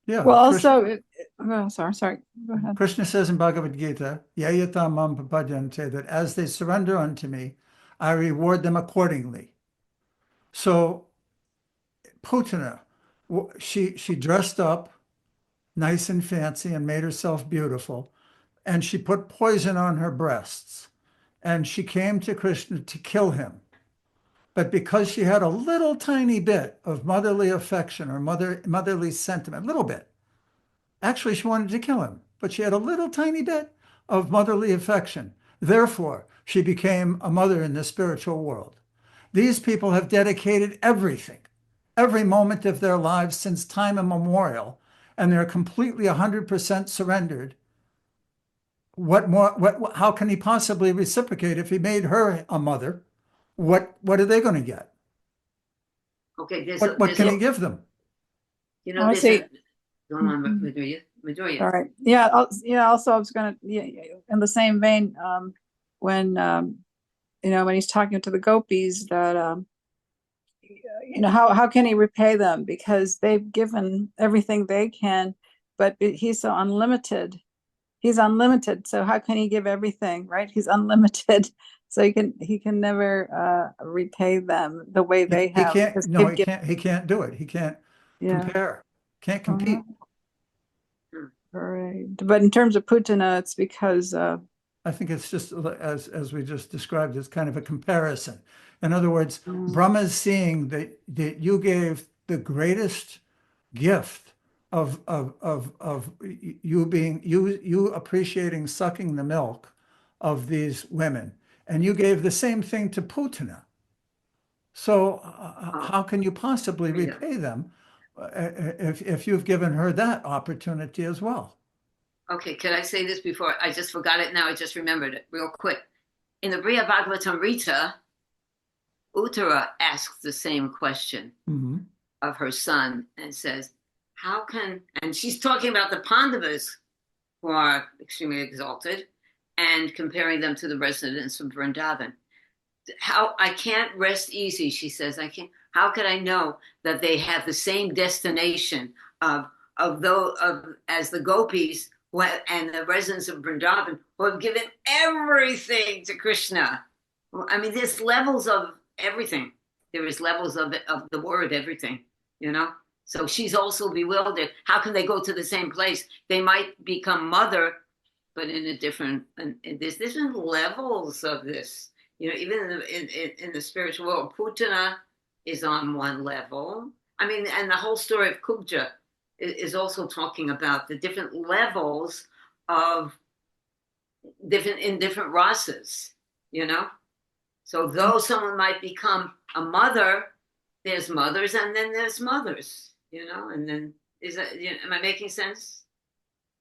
Yeah. Well, Krishna, also, sorry. Go ahead. Krishna says in Bhagavad Gita, Yayata mam papadyante, that as they surrender unto me, I reward them accordingly. So Putana, she dressed up nice and fancy and made herself beautiful, and she put poison on her breasts, and she came to Krishna to kill him. But because she had a little tiny bit of motherly affection or motherly sentiment, a little bit, actually she wanted to kill him, but she had a little tiny bit of motherly affection. Therefore, she became a mother in the spiritual world. These people have dedicated everything, every moment of their lives since time immemorial, and they're completely 100% surrendered. What more? How can he possibly reciprocate if he made her a mother? What are they going to get? Okay, What can he give them? Go on, Madhurya. All right. Yeah. Also, I was going to, in the same vein, when he's talking to the gopis, that how can he repay them, because they've given everything they can, but he's so unlimited. He's unlimited. So how can he give everything? Right? He's unlimited. So he can never repay them the way they have. He can't do it. He can't compare. Can't compete. Right. But in terms of Putana, it's because I think it's just as we just described, it's kind of a comparison. In other words, Brahma is seeing that you gave the greatest gift of you appreciating sucking the milk of these women, and you gave the same thing to Putana. So how can you possibly repay them if you've given her that opportunity as well? Okay, could I say this before? I just forgot it now. I just remembered it real quick. In the Briya Bhagavatamrita, Uttara asks the same question of her son and says, how can, and she's talking about the Pandavas who are extremely exalted, and comparing them to the residents of Vrindavan. How I can't rest easy, she says. I can't. How could I know that they have the same destination as the gopis and the residents of Vrindavan who have given everything to Krishna? I mean, there's levels of everything. There is levels of the word everything, you know. So she's also bewildered. How can they go to the same place? They might become mother, but in a different. And there's different levels of this. You know, even in the spiritual world, Putana is on one level. I mean, and the whole story of Kubja is also talking about the different levels of different races. You know, so though someone might become a mother, there's mothers, and then there's mothers. You know, and then am I making sense?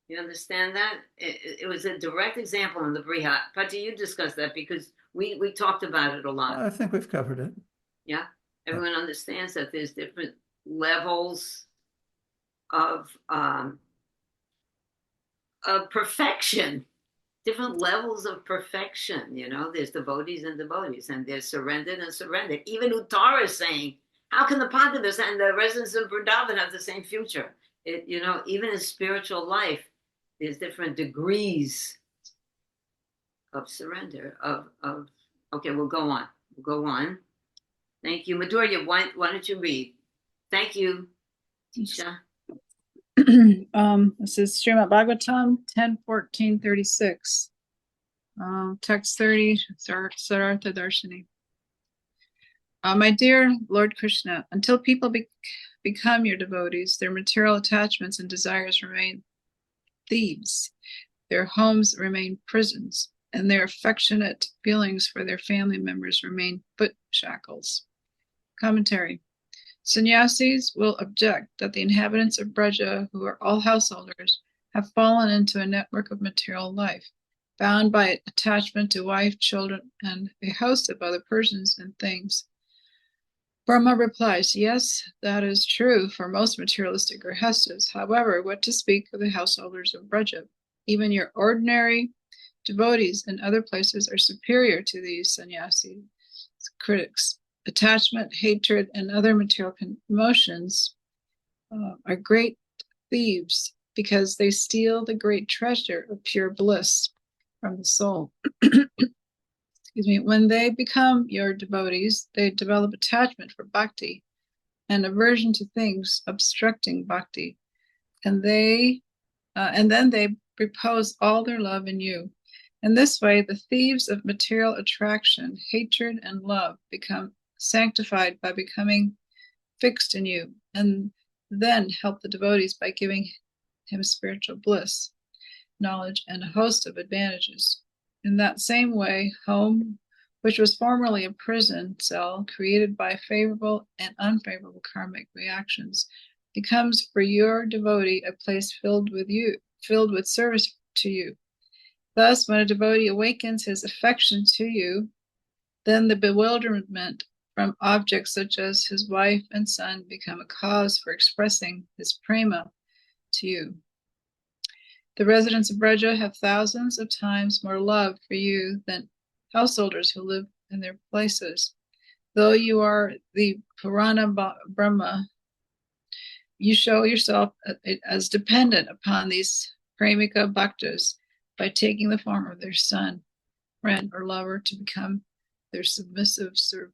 You understand that? It was a direct example in the Brihat. Patti, you discussed that because we talked about it a lot. I think we've covered it. Yeah, everyone understands that there's different levels of perfection, different levels of perfection. You know, there's devotees and devotees, and there's surrendered and surrendered. Even Uttara is saying, how can the Pandavas and the residents of Vrindavan have the same future? You know, even in spiritual life, there's different degrees of surrender, okay, we'll go on. We'll go on. Thank you. Madhurya, why don't you read? Thank you, Tisha. This is Srimad Bhagavatam 10:14-36. Text 30, Sarartha Darshini. My dear Lord Krishna, until people become your devotees, their material attachments and desires remain thieves. Their homes remain prisons, and their affectionate feelings for their family members remain foot shackles. Commentary. Sannyasis will object that the inhabitants of Braja, who are all householders, have fallen into a network of material life, bound by attachment to wife, children, and a host of other persons and things. Brahma replies, yes, that is true for most materialistic grihastas. However, what to speak of the householders of Braja? Even your ordinary devotees in other places are superior to these sannyasi critics. Attachment, hatred, and other material emotions are great thieves because they steal the great treasure of pure bliss from the soul. Excuse me. When they become your devotees, they develop attachment for bhakti and aversion to things obstructing bhakti, and then they repose all their love in you. In this way, the thieves of material attraction, hatred, and love become sanctified by becoming fixed in you, and then help the devotees by giving him spiritual bliss, knowledge, and a host of advantages. In that same way, home, which was formerly a prison cell created by favorable and unfavorable karmic reactions, becomes for your devotee a place filled with service to you. Thus, when a devotee awakens his affection to you, then the bewilderment from objects such as his wife and son become a cause for expressing his prema to you. The residents of Braja have thousands of times more love for you than householders who live in their places. Though you are the Purana Brahma, you show yourself as dependent upon these Premika Bhaktas by taking the form of their son, friend, or lover to become their submissive servant.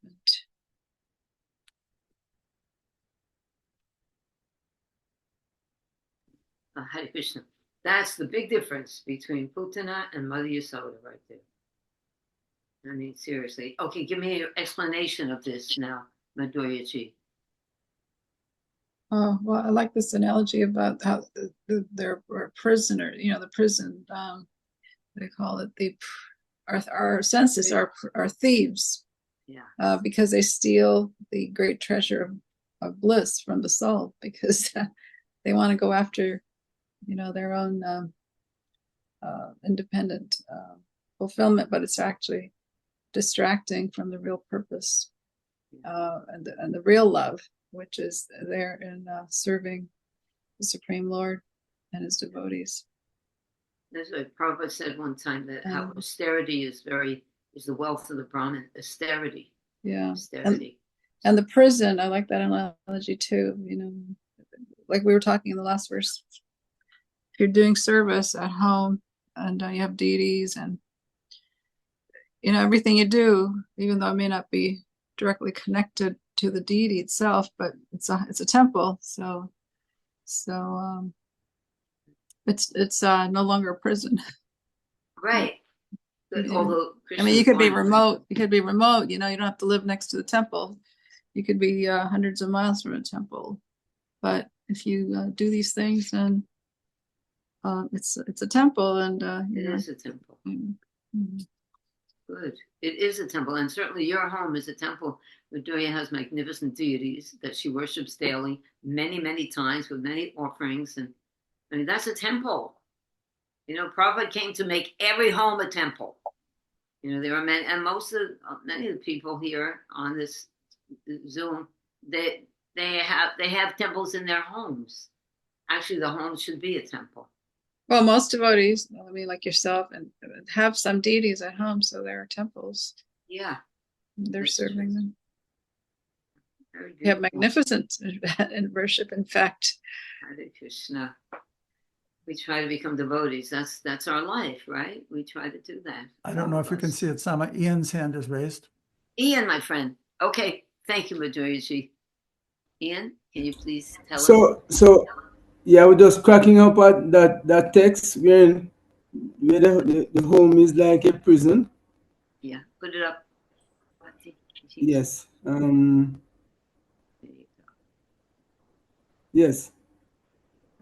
Hare Krishna. That's the big difference between Putana and Mother Yasoda right there. I mean, seriously. Okay, give me an explanation of this now, Madhurya Ji. Oh, well, I like this analogy about how they're a prisoner, the prison, they call it our senses are thieves. Yeah. Because they steal the great treasure of bliss from the soul, because they want to go after their own independent fulfillment, but it's actually distracting from the real purpose and the real love, which is there in serving the Supreme Lord and his devotees. That's what Prabhupada said one time, that how Um, austerity is the wealth of the Brahmin. Austerity. Yeah. Austerity. And the prison, I like that analogy too, you know, like we were talking in the last verse. If you're doing service at home and you have deities and, you know, everything you do, even though it may not be directly connected to the deity itself, but it's a temple. So it's no longer a prison. Right. But Yeah. although I mean, you could be Krishna's remote. You could be remote. You know, you don't have to live next to the temple. You could be hundreds of miles from a temple. But if you do these things, then it's a temple, and you It know. is a temple. Mhm. Good. It is a temple, and certainly your home is a temple. Vidurya has magnificent deities that she worships daily, many, many times with many offerings, and I mean that's a temple. You know, Prabhupada came to make every home a temple. You know, there are many, and many of the people here on this Zoom, they have temples in their homes. Actually, the home should be a temple. Well, most devotees, I mean, like yourself, and have some deities at home, so there are temples. Yeah, They're that's serving true. them. Very You have beautiful. magnificent in worship. In fact, Hare Krishna. We try to become devotees. That's our life, right? We try to do that. I don't know if you can see it, Sama. Ian's hand is raised. Ian, my friend. Okay, thank you, Madhuryaji. Ian, can you please tell us? So yeah, we're just cracking up at that text where the home is like a prison. Yeah, put it up. Yes. There you go. Yes.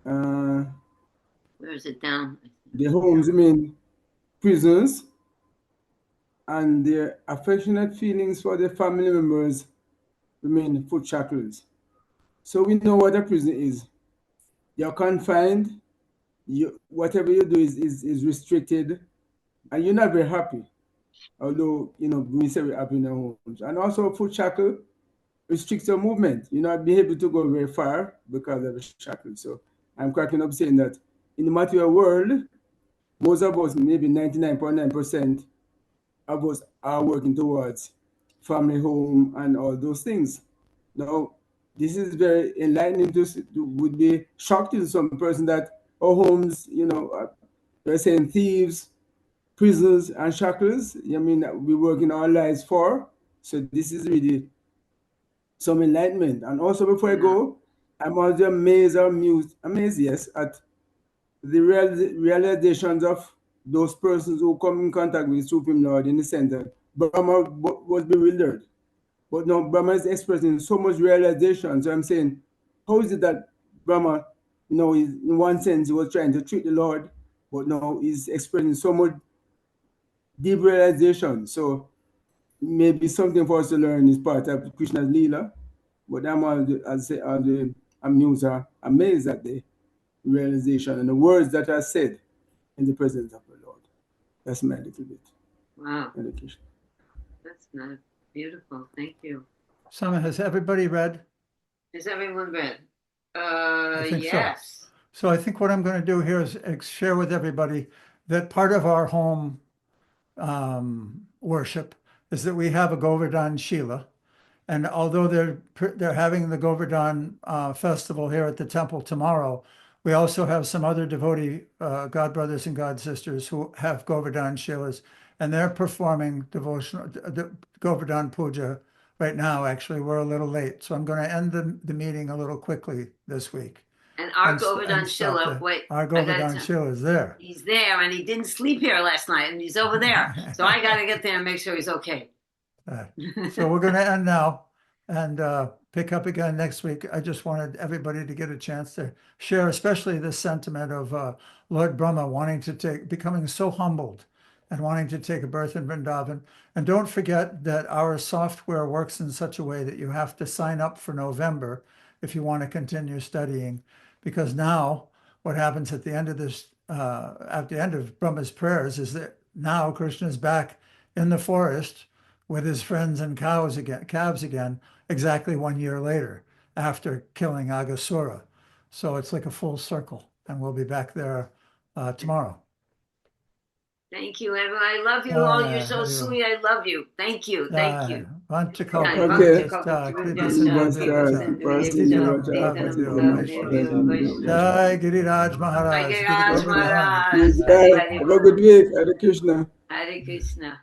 Where is it down? The homes remain prisons, and their affectionate feelings for their family members remain foot shackles. So we know what a prison is. You're confined. Whatever you do is restricted, and you're not very happy. Although we say we're happy in our homes, and also foot shackle restricts your movement. You're not be able to go very far because of the shackle. So I'm cracking up saying that in the material world, most of us, maybe 99.9% of us, are working towards family, home, and all those things. Now, this is very enlightening would be shocking to some person that our homes, they're saying thieves, prisons, and shackles. I mean, we work in our lives for. So this is really some enlightenment. And also, before I go, I'm also amazed, yes, at the realizations of those persons who come in contact with the Supreme Lord in the center. Brahma was bewildered. But now Brahma is expressing so much realization. So I'm saying, how is it that Brahma, in one sense, he was trying to treat the Lord, but now he's expressing so much deep realization. So maybe something for us to learn is part of Krishna's Leela. But I'm amazed at the realization and the words that are said in the presence of the Lord. That's my little bit. Wow, Education. that's not beautiful. Thank you. Sama, has everybody read? Has everyone read? I think so. Yes. So I think what I'm going to do here is share with everybody that part of our home worship is that we have a Govardhan Shila. And although they're having the Govardhan festival here at the temple tomorrow, we also have some other devotee God brothers and God sisters who have Govardhan Shilas, and they're performing devotional Govardhan Puja right now. Actually, we're a little late, so I'm going to end the meeting a little quickly this week. And our And Govardhan stop Shila, there. wait, Our I gotta Govardhan tell- Shila is there. he's there and he didn't sleep here last night and he's over there. So I got to get there and make sure he's okay. So we're going to end now and pick up again next week. I just wanted everybody to get a chance to share, especially this sentiment of Lord Brahma becoming so humbled and wanting to take a birth in Vrindavan. And don't forget that our software works in such a way that you have to sign up for November if you want to continue studying, because now what happens at the end of this, at the end of Brahma's prayers, is that now Krishna is back in the forest with his friends and calves again, exactly 1 year later, after killing Aghasura. So it's like a full circle, and we'll be back there tomorrow. Thank you, everyone. I love you all. You're so Hare sweet. I love you. Thank you. Thank you. Okay. Jai Giriraj Maharaj. Jai Giriraj Maharaj. Yes, bye. Have a good week. Hare Krishna. Hare Krishna.